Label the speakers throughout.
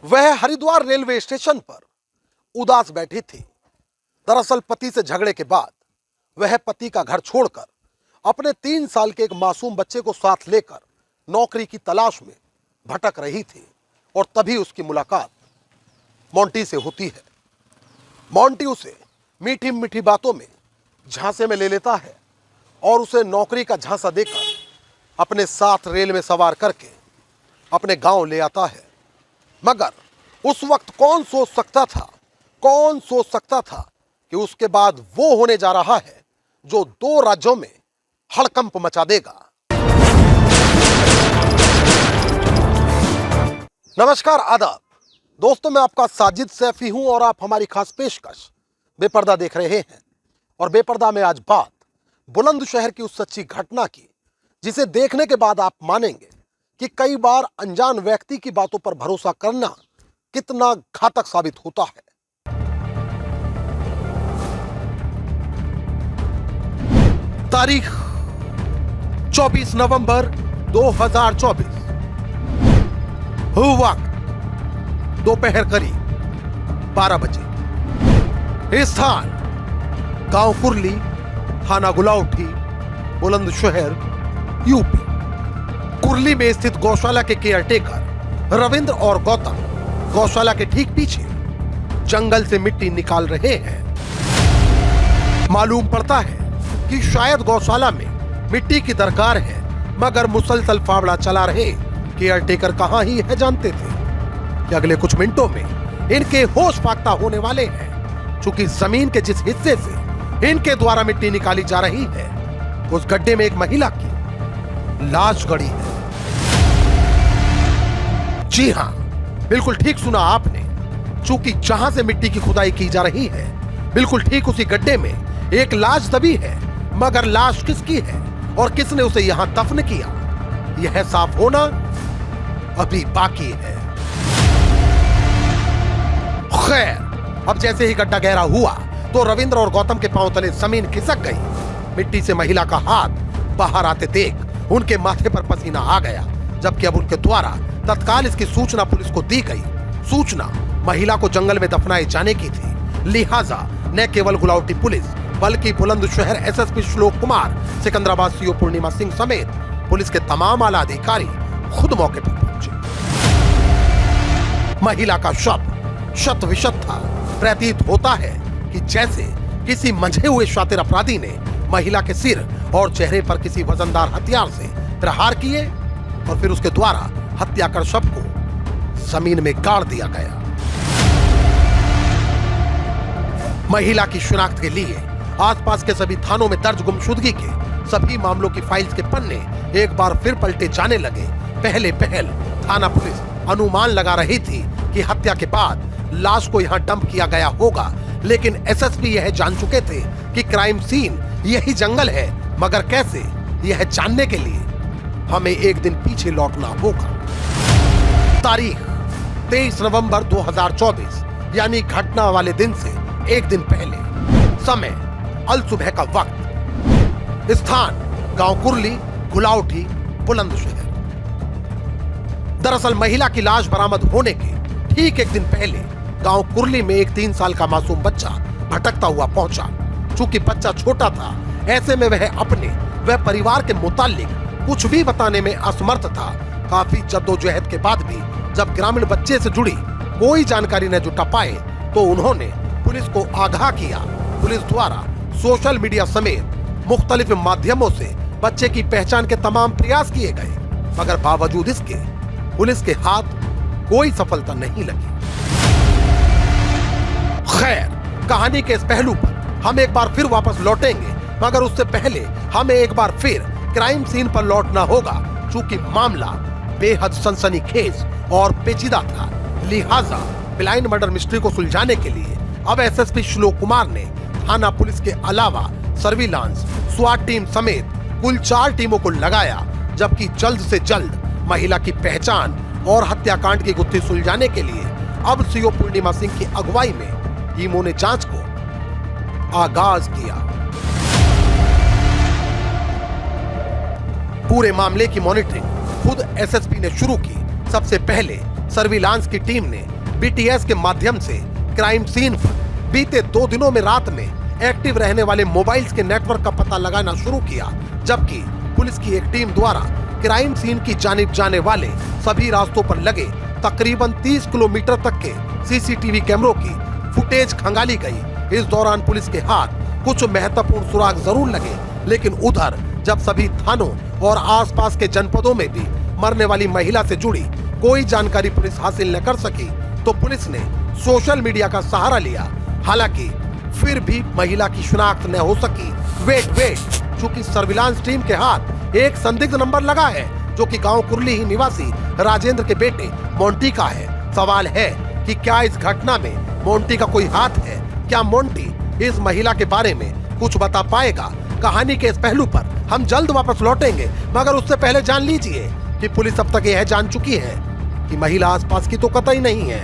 Speaker 1: वह Haridwar railway station पर उदास बैठी थी। दरअसल पति से झगड़े के बाद वह पति का घर छोड़कर अपने 3 साल के एक मासूम बच्चे को साथ लेकर नौकरी की तलाश में भटक रही थी और तभी उसकी मुलाकात मोंटी से होती है। मोंटी उसे मीठी मीठी बातों में झांसे में ले लेता है और उसे नौकरी का झांसा देकर अपने साथ रेल में सवार करके अपने गांव ले आता है। मगर उस वक्त कौन सोच सकता था कि उसके बाद वो होने जा रहा है जो 2 राज्यों में हड़कंप मचा देगा। नमस्कार, आदाब दोस्तों, मैं आपका साजिद सैफी हूं और आप हमारी खास पेशकश बेपर्दा देख रहे हैं। और बेपर्दा में आज बात बुलंदशहर की उस सच्ची घटना की जिसे देखने के बाद आप मानेंगे कि कई बार अनजान व्यक्ति की बातों पर भरोसा करना कितना घातक साबित होता है। तारीख 24 नवंबर 2024, वक्त दोपहर करीब 12 बजे। स्थान गांव कुरली, थाना गुलाउठी, बुलंदशहर, यूपी। कुरली में स्थित गौशाला के केयरटेकर रविंद्र और गौतम गौशाला के ठीक पीछे जंगल से मिट्टी निकाल रहे हैं। मालूम पड़ता है कि शायद गौशाला में मिट्टी की दरकार है, मगर मुसलसल फावड़ा चला रहे केयरटेकर कहां ही है जानते थे कि अगले कुछ मिनटों में इनके होश फाख्ता होने वाले हैं। चूंकि जमीन के जिस हिस्से से इनके द्वारा मिट्टी निकाली जा रही है उस गड्ढे में एक महिला की लाश गड़ी है। जी हां, बिल्कुल ठीक सुना आपने। चूंकि जहां से मिट्टी की खुदाई की जा रही है बिल्कुल ठीक उसी गड्ढे में एक लाश दबी है, मगर लाश किसकी है और किसने उसे यहां दफन किया यह साफ होना अभी बाकी है। खैर, अब जैसे ही गड्ढा गहरा हुआ तो रविंद्र और गौतम के पांव तले जमीन खिसक गई। मिट्टी से महिला का हाथ बाहर आते देख उनके माथे पर पसीना आ गया, जबकि अब उनके द्वारा तत्काल इसकी सूचना पुलिस को दी गई। सूचना महिला को जंगल में दफनाए जाने की थी, लिहाजा न केवल गुलाउटी पुलिस बल्कि बुलंदशहर एसएसपी श्लोक कुमार, सिकंदराबाद सीओ पूर्णिमा सिंह समेत पुलिस के तमाम आला अधिकारी खुद मौके पर पहुंचे। महिला का शव शत विशत था। प्रतीत होता है कि जैसे किसी मंझे हुए शातिर अपराधी ने महिला के सिर और चेहरे पर किसी वजनदार हथियार से प्रहार किए और फिर उसके द्वारा हत्या कर शव को जमीन में गाड़ दिया गया। महिला की शिनाख्त के लिए आसपास के सभी थानों में दर्ज गुमशुदगी के सभी मामलों की फाइल्स के पन्ने एक बार फिर पलटे जाने लगे। पहले थाना पुलिस अनुमान लगा रही थी कि हत्या के बाद लाश को यहां डंप किया गया होगा, लेकिन एसएसपी यह जान चुके थे कि क्राइम सीन यही जंगल है। मगर कैसे, यह जानने के लिए हमें एक दिन पीछे लौटना होगा। तारीख 23 नवंबर 2024, यानी घटना वाले दिन से एक दिन पहले। समय अल सुबह का वक्त। स्थान गांव कुरली, गुलाउठी, बुलंदशहर। दरअसल महिला की लाश बरामद होने के ठीक एक दिन पहले गांव कुरली में एक 3 साल का मासूम बच्चा भटकता हुआ पहुंचा। चूंकि बच्चा छोटा था, ऐसे में वह अपने परिवार के मुतालिक कुछ भी बताने में असमर्थ था। काफी जद्दोजहद के बाद भी जब ग्रामीण बच्चे से जुड़ी कोई जानकारी न जुटा पाए तो उन्होंने पुलिस को आगाह किया। पुलिस द्वारा सोशल मीडिया समेत मुख्तलिफ माध्यमों से बच्चे की पहचान के तमाम प्रयास किए गए, मगर बावजूद इसके पुलिस के हाथ कोई सफलता नहीं लगी। खैर, कहानी के इस पहलू पर हम एक बार फिर वापस लौटेंगे, मगर उससे पहले हमें एक बार फिर क्राइम सीन पर लौटना होगा। चूंकि मामला बेहद सनसनीखेज और पेचीदा था, लिहाजा ब्लाइंड मर्डर मिस्ट्री को सुलझाने के लिए अब एसएसपी श्लोक कुमार ने थाना पुलिस के अलावा सर्विलांस, स्वाट टीम समेत कुल 4 टीमों को लगाया, जबकि जल्द से जल्द महिला की पहचान और हत्याकांड की गुत्थी सुलझाने के लिए अब सीओ पूर्णिमा सिंह की अगुवाई में टीमों ने जांच को आगाज किया। पूरे मामले की मॉनिटरिंग खुद एसएसपी ने शुरू की। सबसे पहले सर्विलांस की टीम ने बीटीएस के माध्यम से क्राइम सीन पर बीते 2 दिनों में रात में एक्टिव रहने वाले मोबाइल्स के नेटवर्क का पता लगाना शुरू किया, जबकि पुलिस की एक टीम द्वारा क्राइम सीन की जानिब जाने वाले सभी रास्तों पर लगे तकरीबन 30 किलोमीटर तक के सीसीटीवी कैमरों की फुटेज खंगाली गई। इस दौरान पुलिस के हाथ कुछ महत्वपूर्ण सुराग जरूर लगे, लेकिन उधर जब सभी थानों और आसपास के जनपदों में भी मरने वाली महिला से जुड़ी कोई जानकारी पुलिस हासिल न कर सकी, तो पुलिस ने सोशल मीडिया का सहारा लिया। हालांकि फिर भी महिला की शिनाख्त न हो सकी। वेट, चूंकि सर्विलांस टीम के हाथ एक संदिग्ध नंबर लगा है, जो कि गांव कुरली ही निवासी राजेंद्र के बेटे मोंटी का है। सवाल है कि क्या इस घटना में मोंटी का कोई हाथ है? क्या मोंटी इस महिला के बारे में कुछ बता पाएगा? कहानी के इस पहलू पर हम जल्द वापस लौटेंगे, मगर उससे पहले जान लीजिए कि पुलिस अब तक यह जान चुकी है कि महिला आसपास की तो कतई नहीं है,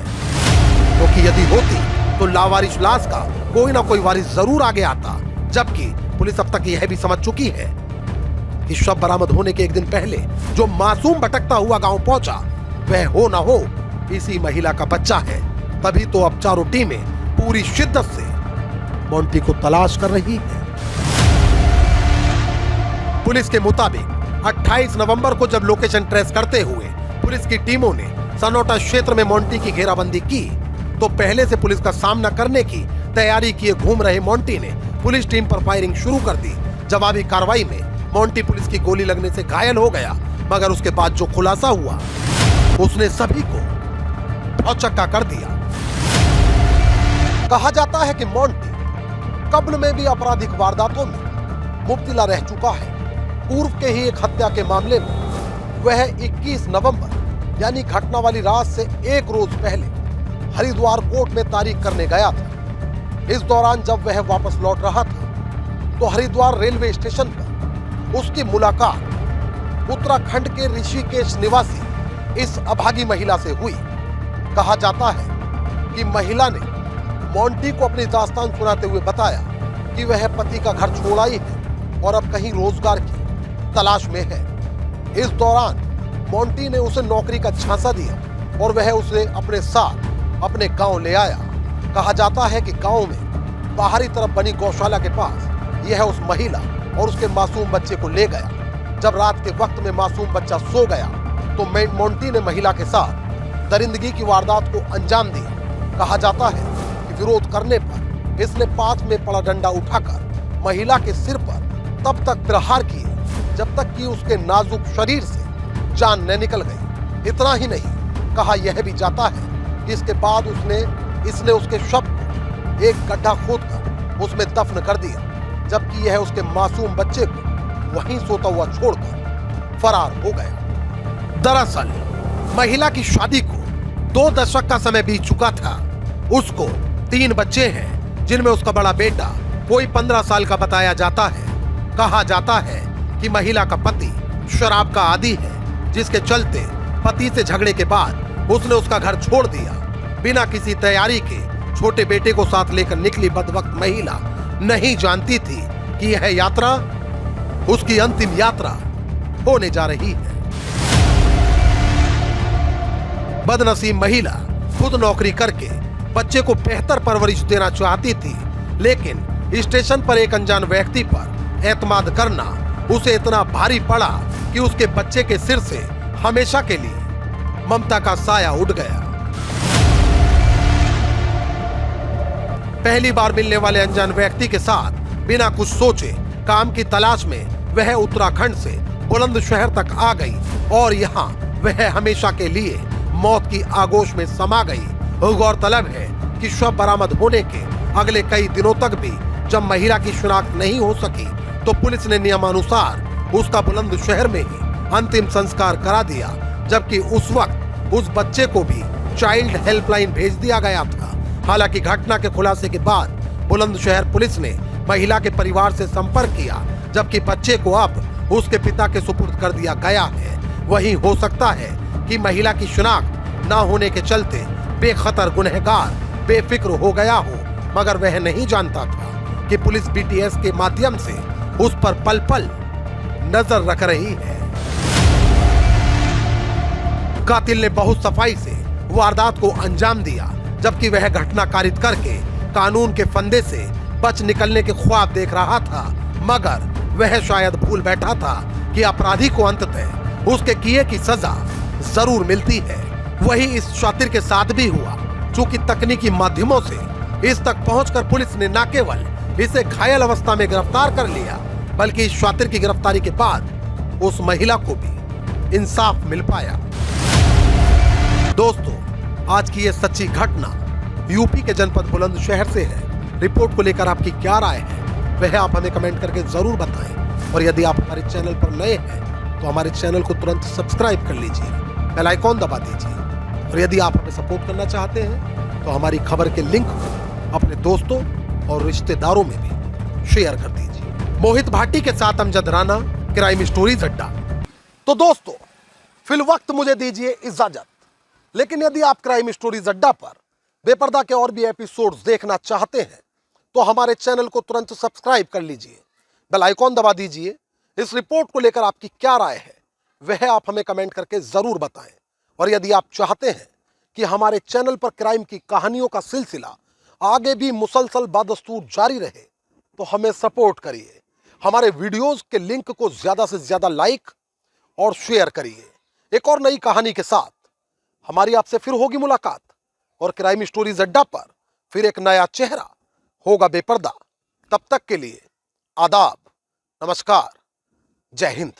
Speaker 1: क्योंकि यदि होती तो लावारिस लाश का कोई ना कोई वारिस जरूर आगे आता। जबकि पुलिस अब तक यह भी समझ चुकी है कि शव बरामद होने के एक दिन पहले जो मासूम भटकता हुआ गांव पहुंचा, वह हो ना हो इसी महिला का बच्चा है। तभी तो अब चारों टीमें पूरी शिद्दत से मोंटी को तलाश कर रही है। पुलिस के मुताबिक 28 नवंबर को जब लोकेशन ट्रेस करते हुए पुलिस की टीमों ने सनोटा क्षेत्र में मोंटी की घेराबंदी की, तो पहले से पुलिस का सामना करने की तैयारी किए घूम रहे मोंटी ने पुलिस टीम पर फायरिंग शुरू कर दी। जवाबी कार्रवाई में मोंटी पुलिस की गोली लगने से घायल हो गया, मगर उसके बाद जो खुलासा हुआ उसने सभी को भौचक्का कर दिया। कहा जाता है कि मोंटी कब्ल में भी आपराधिक वारदातों में मुब्तला रह चुका है। पूर्व के ही एक हत्या के मामले में वह 21 नवंबर यानी घटना वाली रात से एक रोज पहले हरिद्वार कोर्ट में तारीख करने गया था। इस दौरान जब वह वापस लौट रहा था, तो हरिद्वार रेलवे स्टेशन पर उसकी मुलाकात उत्तराखंड के ऋषिकेश निवासी इस अभागी महिला से हुई। कहा जाता है कि महिला ने मोंटी को अपनी दास्तान सुनाते हुए बताया कि वह पति का घर छोड़ आई है और अब कहीं रोजगार की तलाश में है। इस दौरान मोंटी ने उसे नौकरी का झांसा दिया और वह उसे अपने साथ अपने गांव ले आया। कहा जाता है कि गांव में बाहरी तरफ बनी गौशाला के पास यह उस महिला और उसके मासूम बच्चे को ले गया। जब रात के वक्त में मासूम बच्चा सो गया, तो मोंटी ने महिला के साथ दरिंदगी की वारदात को अंजाम दिया। कहा जाता है कि विरोध करने पर इसने पास में पड़ा डंडा उठाकर महिला के सिर पर तब तक प्रहार किए जब तक कि उसके नाजुक शरीर से जान न निकल गई। इतना ही नहीं, कहा यह भी जाता है कि इसके बाद इसने उसके शव को एक गड्ढा खोदकर उसमें दफन कर दिया, जबकि यह उसके मासूम बच्चे को वहीं सोता हुआ छोड़कर फरार हो गया। दरअसल महिला की शादी को 2 दशक का समय बीत चुका था। उसको 3 बच्चे हैं, जिनमें उसका बड़ा बेटा कोई 15 साल का बताया जाता है। कहा जाता है कि महिला का पति शराब का आदी है, जिसके चलते पति से झगड़े के बाद उसने उसका घर छोड़ दिया। बिना किसी तैयारी के छोटे बेटे को साथ लेकर निकली बदवक्त महिला नहीं जानती थी कि यह यात्रा उसकी अंतिम यात्रा होने जा रही है। बदनसीब महिला खुद नौकरी करके बच्चे को बेहतर परवरिश देना चाहती थी, लेकिन स्टेशन पर एक अनजान व्यक्ति पर एतमाद करना उसे इतना भारी पड़ा कि उसके बच्चे के सिर से हमेशा के लिए ममता का साया उड़ गया। पहली बार मिलने वाले अनजान व्यक्ति के साथ बिना कुछ सोचे काम की तलाश में वह उत्तराखंड से बुलंदशहर तक आ गई और यहाँ वह हमेशा के लिए मौत की आगोश में समा गई। गौरतलब है कि शव बरामद होने के अगले कई दिनों तक भी जब महिला की शिनाख्त नहीं हो सकी, तो पुलिस ने नियमानुसार उसका बुलंदशहर में ही अंतिम संस्कार करा दिया, जबकि उस वक्त उस बच्चे को भी चाइल्ड हेल्पलाइन भेज दिया गया था। हालांकि घटना के खुलासे के बाद बुलंदशहर पुलिस ने महिला के परिवार से संपर्क किया, जबकि बच्चे को अब उसके पिता के सुपुर्द कर दिया गया है। वहीं हो सकता है कि महिला की शिनाख्त न होने के चलते बेखतर गुनहगार बेफिक्र हो गया हो, मगर वह नहीं जानता था कि पुलिस बीटीएस के माध्यम से उस पर पल पल नजर रख रही है। कातिल ने बहुत सफाई से वारदात को अंजाम दिया, जबकि वह घटना कारित करके कानून के फंदे से बच निकलने के ख्वाब देख रहा था। मगर वह शायद भूल बैठा था कि अपराधी को अंततः उसके किए की सजा जरूर मिलती है। वही इस शातिर के साथ भी हुआ। चूंकि तकनीकी माध्यमों से इस तक पहुंचकर पुलिस ने न केवल इसे घायल अवस्था में गिरफ्तार कर लिया, बल्कि इस शातिर की गिरफ्तारी के बाद उस महिला को भी इंसाफ मिल पाया। दोस्तों, आज की यह सच्ची घटना यूपी के जनपद बुलंदशहर से है। रिपोर्ट को लेकर आपकी क्या राय है वह आप हमें कमेंट करके जरूर बताएं। और यदि आप हमारे चैनल पर नए हैं तो हमारे चैनल को तुरंत सब्सक्राइब कर लीजिए, बेल आइकॉन दबा दीजिए। और यदि आप हमें सपोर्ट करना चाहते हैं तो हमारी खबर के लिंक को अपने दोस्तों और रिश्तेदारों में भी शेयर कर दीजिए। मोहित भाटी के साथ अमजद राना, क्राइम स्टोरीज अड्डा। तो दोस्तों, फिल वक्त मुझे दीजिए इजाजत, लेकिन यदि आप क्राइम स्टोरीज अड्डा पर बेपर्दा के और भी एपिसोड्स देखना चाहते हैं तो हमारे चैनल को तुरंत सब्सक्राइब कर लीजिए, बेल आइकॉन दबा दीजिए। इस रिपोर्ट को लेकर आपकी क्या राय है वह आप हमें कमेंट करके जरूर बताएं। और यदि आप चाहते हैं कि हमारे चैनल पर क्राइम की कहानियों का सिलसिला आगे भी मुसलसल बदस्तूर जारी रहे तो हमें सपोर्ट करिए। हमारे वीडियोस के लिंक को ज्यादा से ज्यादा लाइक और शेयर करिए। एक और नई कहानी के साथ हमारी आपसे फिर होगी मुलाकात और क्राइम स्टोरीज अड्डा पर फिर एक नया चेहरा होगा बेपर्दा। तब तक के लिए आदाब, नमस्कार, जय हिंद।